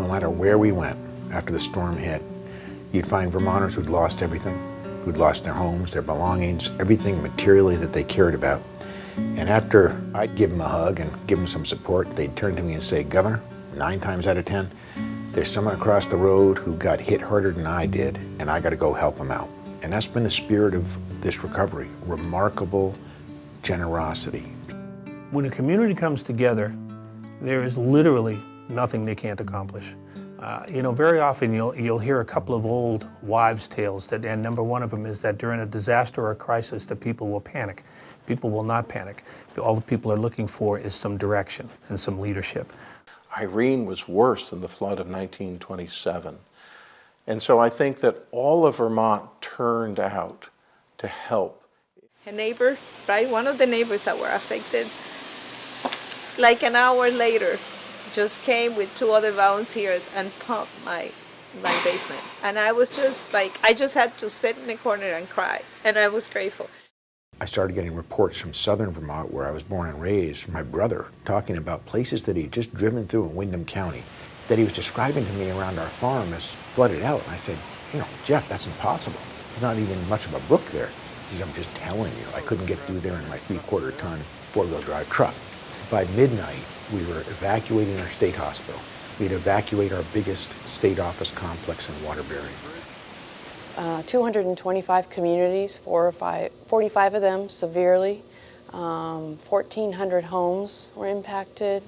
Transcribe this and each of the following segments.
no matter where we went after the storm hit, you'd find Vermonters who'd lost everything, who'd lost their homes, their belongings, everything materially that they cared about. And after I'd give them a hug and give them some support, they'd turn to me and say, "Governor, 9 times out of 10, there's someone across the road who got hit harder than I did, and I got to go help them out." And that's been the spirit of this recovery, remarkable generosity. When a community comes together, there is literally nothing they can't accomplish. Very often you'll hear a couple of old wives' tales, and number one of them is that during a disaster or a crisis, the people will panic. People will not panic. All the people are looking for is some direction and some leadership. Irene was worse than the flood of 1927. And so I think that all of Vermont turned out to help. A neighbor, right, one of the neighbors that were affected, like an hour later, just came with 2 other volunteers and pumped my basement. And I was just like, I just had to sit in the corner and cry, and I was grateful. I started getting reports from southern Vermont, where I was born and raised, from my brother, talking about places that he had just driven through in Windham County that he was describing to me around our farm as flooded out. And I said, "Jeff, that's impossible. There's not even much of a brook there." He said, "I'm just telling you, I couldn't get through there in my 3/4 ton 4-wheel drive truck." By midnight, we were evacuating our state hospital. We'd evacuate our biggest state office complex in Waterbury. 225 communities, 45 of them severely. 1,400 homes were impacted,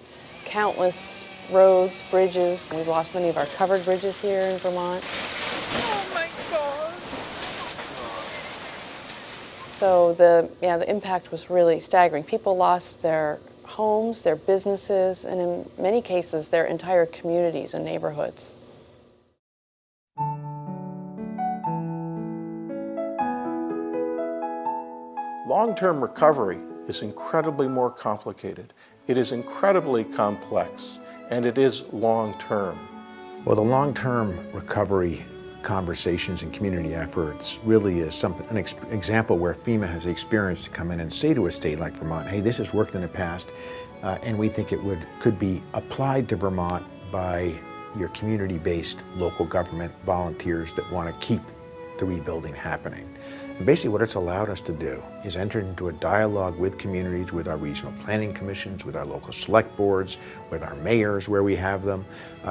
countless roads, bridges. We've lost many of our covered bridges here in Vermont. Oh my God. So the impact was really staggering. People lost their homes, their businesses, and in many cases, their entire communities and neighborhoods. Long-term recovery is incredibly more complicated. It is incredibly complex, and it is long-term. Well, the long-term recovery conversations and community efforts really is an example where FEMA has the experience to come in and say to a state like Vermont, "Hey, this has worked in the past, and we think it could be applied to Vermont by your community-based local government volunteers that want to keep the rebuilding happening." And basically what it's allowed us to do is enter into a dialogue with communities, with our regional planning commissions, with our local select boards, with our mayors where we have them,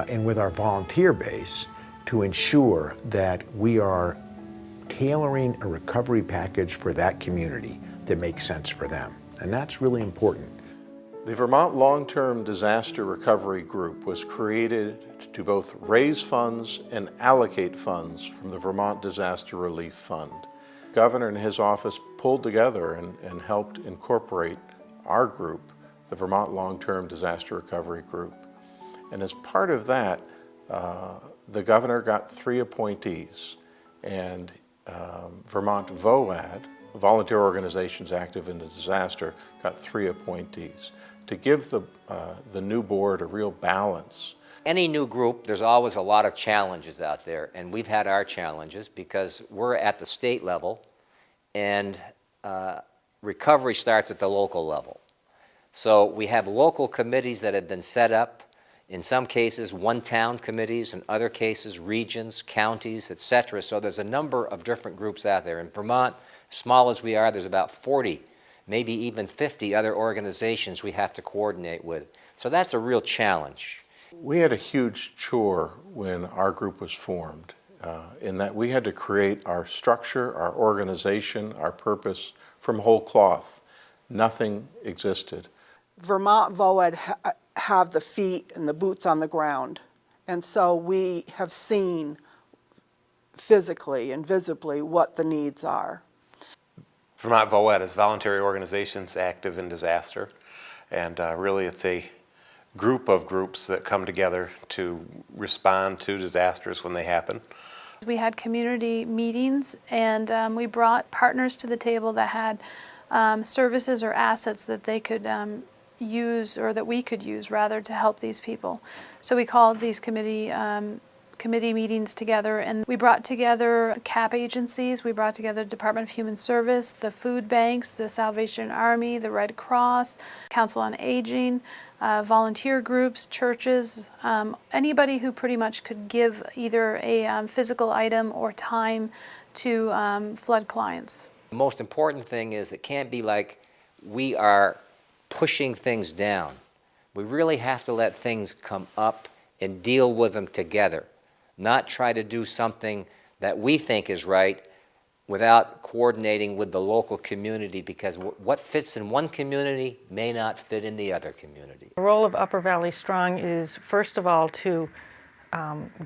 and with our volunteer base to ensure that we are tailoring a recovery package for that community that makes sense for them. And that's really important. The Vermont Long-Term Disaster Recovery Group was created to both raise funds and allocate funds from the Vermont Disaster Relief Fund. The Governor and his office pulled together and helped incorporate our group, the Vermont Long-Term Disaster Recovery Group. And as part of that, the Governor got 3 appointees, and Vermont.gov, volunteer organizations active in the disaster, got 3 appointees to give the new board a real balance. Any new group, there's always a lot of challenges out there, and we've had our challenges because we're at the state level, and recovery starts at the local level. So we have local committees that have been set up, in some cases one-town committees, in other cases regions, counties, etc. So there's a number of different groups out there. In Vermont, small as we are, there's about 40, maybe even 50 other organizations we have to coordinate with. So that's a real challenge. We had a huge chore when our group was formed, in that we had to create our structure, our organization, our purpose from whole cloth. Nothing existed. Vermont.gov have the feet and the boots on the ground, and so we have seen physically and visibly what the needs are. Vermont.gov is voluntary organizations active in disaster, and really it's a group of groups that come together to respond to disasters when they happen. We had community meetings, and we brought partners to the table that had services or assets that they could use, or that we could use rather, to help these people. So we called these committee meetings together, and we brought together CAP agencies, we brought together Department of Human Service, the food banks, the Salvation Army, the Red Cross, Council on Aging, volunteer groups, churches, anybody who pretty much could give either a physical item or time to flood clients. The most important thing is it can't be like we are pushing things down. We really have to let things come up and deal with them together, not try to do something that we think is right without coordinating with the local community, because what fits in one community may not fit in the other community. The role of Upper Valley Strong is, first of all, to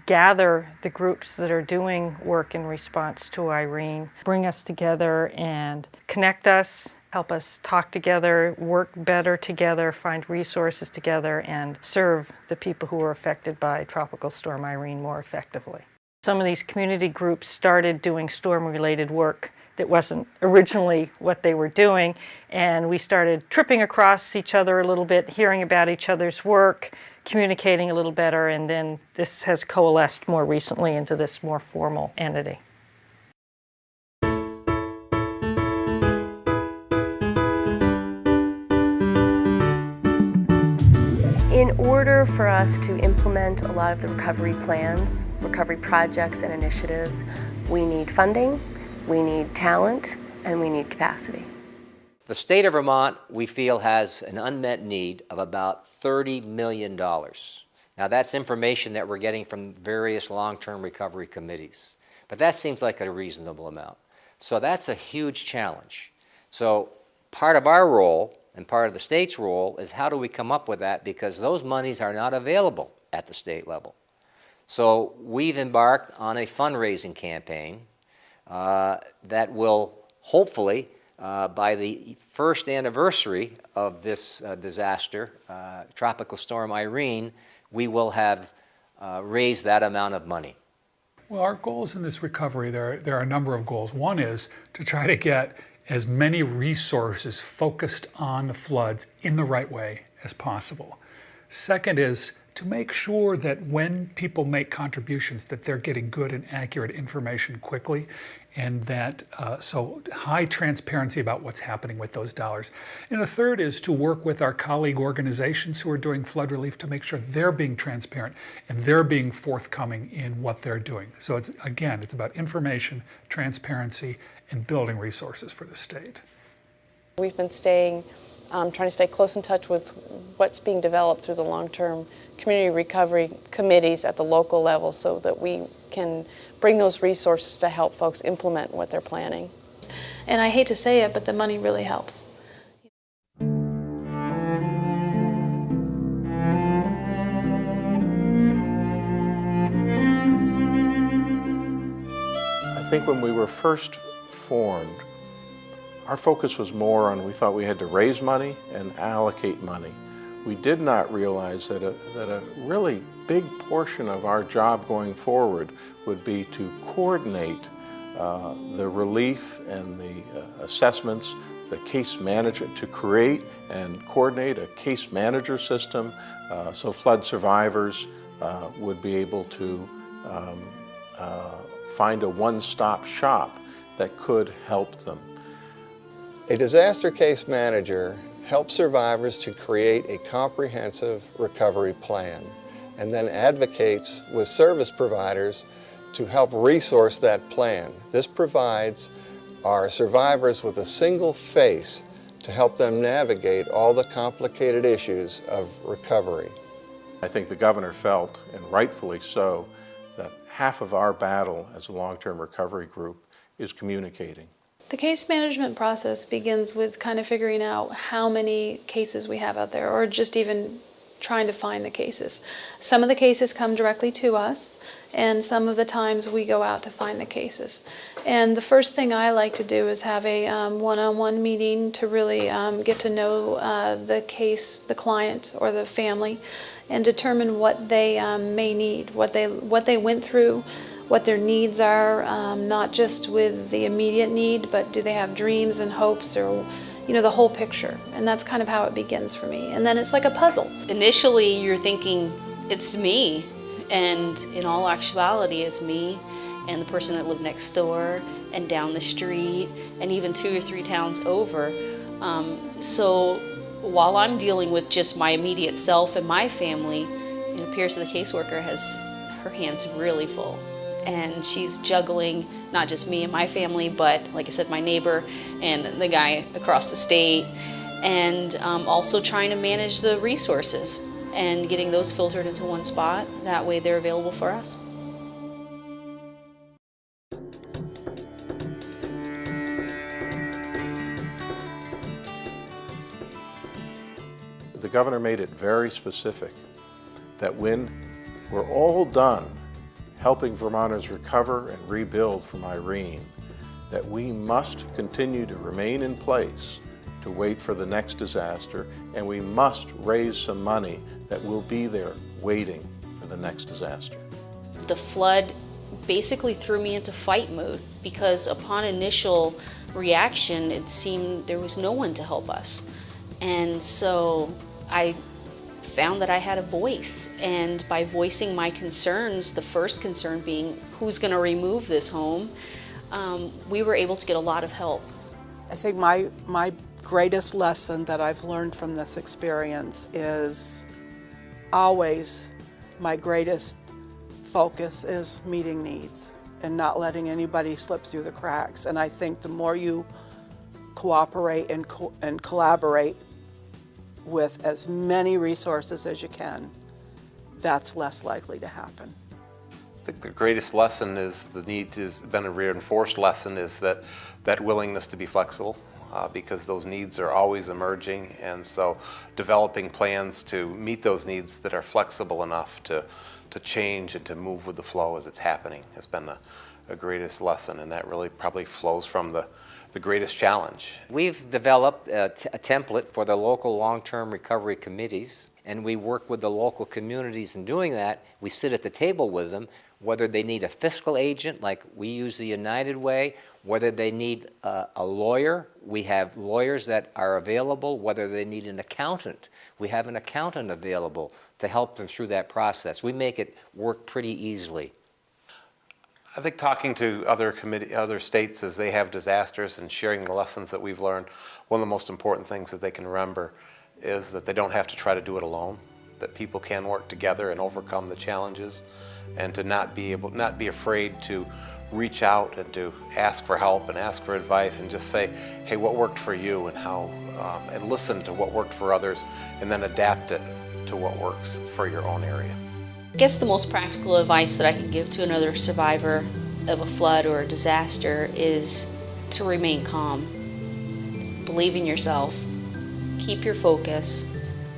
gather the groups that are doing work in response to Irene, bring us together and connect us, help us talk together, work better together, find resources together, and serve the people who were affected by Tropical Storm Irene more effectively. Some of these community groups started doing storm-related work that wasn't originally what they were doing, and we started tripping across each other a little bit, hearing about each other's work, communicating a little better, and then this has coalesced more recently into this more formal entity. In order for us to implement a lot of the recovery plans, recovery projects and initiatives, we need funding, we need talent, and we need capacity. The state of Vermont, we feel, has an unmet need of about $30 million. Now that's information that we're getting from various long-term recovery committees, but that seems like a reasonable amount. So that's a huge challenge. So part of our role and part of the state's role is how do we come up with that, because those monies are not available at the state level. So we've embarked on a fundraising campaign that will hopefully, by the first anniversary of this disaster, Tropical Storm Irene, we will have raised that amount of money. Well, our goals in this recovery, there are a number of goals. One is to try to get as many resources focused on the floods in the right way as possible. Second is to make sure that when people make contributions that they're getting good and accurate information quickly, and that so high transparency about what's happening with those dollars. And the third is to work with our colleague organizations who are doing flood relief to make sure they're being transparent and they're being forthcoming in what they're doing. So it's, again, it's about information, transparency, and building resources for the state. We've been trying to stay close in touch with what's being developed through the long-term community recovery committees at the local level so that we can bring those resources to help folks implement what they're planning. And I hate to say it, but the money really helps. I think when we were first formed, our focus was more on, we thought we had to raise money and allocate money. We did not realize that a really big portion of our job going forward would be to coordinate the relief and the assessments, the case management, to create and coordinate a case manager system so flood survivors would be able to find a one-stop shop that could help them. A disaster case manager helps survivors to create a comprehensive recovery plan and then advocates with service providers to help resource that plan. This provides our survivors with a single face to help them navigate all the complicated issues of recovery. I think the governor felt, and rightfully so, that half of our battle as a long-term recovery group is communicating. The case management process begins with kind of figuring out how many cases we have out there, or just even trying to find the cases. Some of the cases come directly to us, and some of the times we go out to find the cases. And the first thing I like to do is have a one-on-one meeting to really get to know the case, the client, or the family, and determine what they may need, what they went through, what their needs are, not just with the immediate need, but do they have dreams and hopes, or the whole picture. And that's kind of how it begins for me. And then it's like a puzzle. Initially, you're thinking, it's me. And in all actuality, it's me and the person that lived next door and down the street and even 2 or 3 towns over. So while I'm dealing with just my immediate self and my family, it appears that the caseworker has her hands really full. And she's juggling not just me and my family, but like I said, my neighbor and the guy across the state, and also trying to manage the resources and getting those filtered into one spot. That way they're available for us. The governor made it very specific that when we're all done helping Vermonters recover and rebuild from Irene, that we must continue to remain in place to wait for the next disaster, and we must raise some money that will be there waiting for the next disaster. The flood basically threw me into fight mode because upon initial reaction, it seemed there was no one to help us. And so I found that I had a voice, and by voicing my concerns, the first concern being who's going to remove this home, we were able to get a lot of help. I think my greatest lesson that I've learned from this experience is always my greatest focus is meeting needs and not letting anybody slip through the cracks. And I think the more you cooperate and collaborate with as many resources as you can, that's less likely to happen. I think the greatest lesson is the need has been a reinforced lesson is that willingness to be flexible because those needs are always emerging, and so developing plans to meet those needs that are flexible enough to change and to move with the flow as it's happening has been a greatest lesson, and that really probably flows from the greatest challenge. We've developed a template for the local long-term recovery committees, and we work with the local communities in doing that. We sit at the table with them, whether they need a fiscal agent like we use the United Way, whether they need a lawyer, we have lawyers that are available, whether they need an accountant, we have an accountant available to help them through that process. We make it work pretty easily. I think talking to other states as they have disasters and sharing the lessons that we've learned, one of the most important things that they can remember is that they don't have to try to do it alone, that people can work together and overcome the challenges, and to not be afraid to reach out and to ask for help and ask for advice and just say, hey, what worked for you and how, and listen to what worked for others and then adapt it to what works for your own area. I guess the most practical advice that I can give to another survivor of a flood or a disaster is to remain calm. Believe in yourself, keep your focus,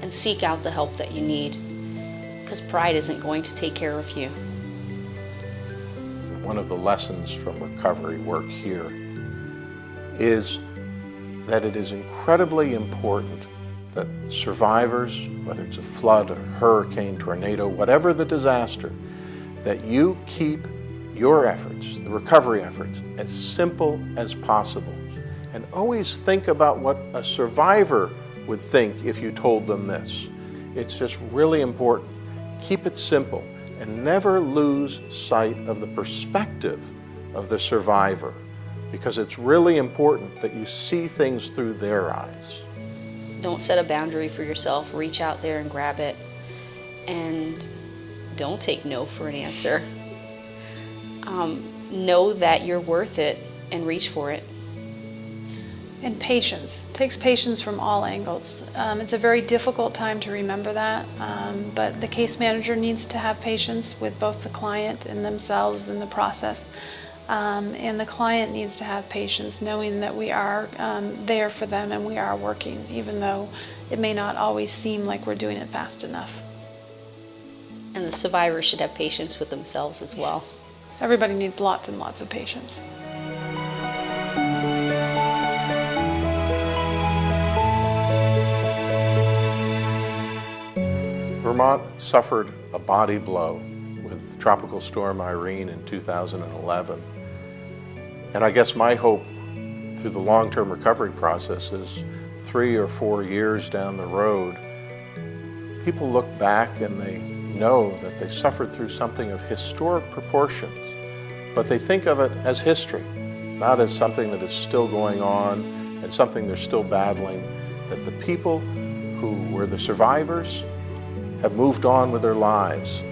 and seek out the help that you need, because pride isn't going to take care of you. One of the lessons from recovery work here is that it is incredibly important that survivors, whether it's a flood, a hurricane, tornado, whatever the disaster, that you keep your efforts, the recovery efforts, as simple as possible. And always think about what a survivor would think if you told them this. It's just really important. Keep it simple and never lose sight of the perspective of the survivor, because it's really important that you see things through their eyes. Don't set a boundary for yourself. Reach out there and grab it. And don't take no for an answer. Know that you're worth it and reach for it. And patience. It takes patience from all angles. It's a very difficult time to remember that, but the case manager needs to have patience with both the client and themselves in the process. And the client needs to have patience knowing that we are there for them and we are working, even though it may not always seem like we're doing it fast enough. And the survivors should have patience with themselves as well. Yes. Everybody needs lots and lots of patience. Vermont suffered a body blow with Tropical Storm Irene in 2011. And I guess my hope through the long-term recovery process is 3 or 4 years down the road, people look back and they know that they suffered through something of historic proportions, but they think of it as history, not as something that is still going on and something they're still battling, that the people who were the survivors have moved on with their lives.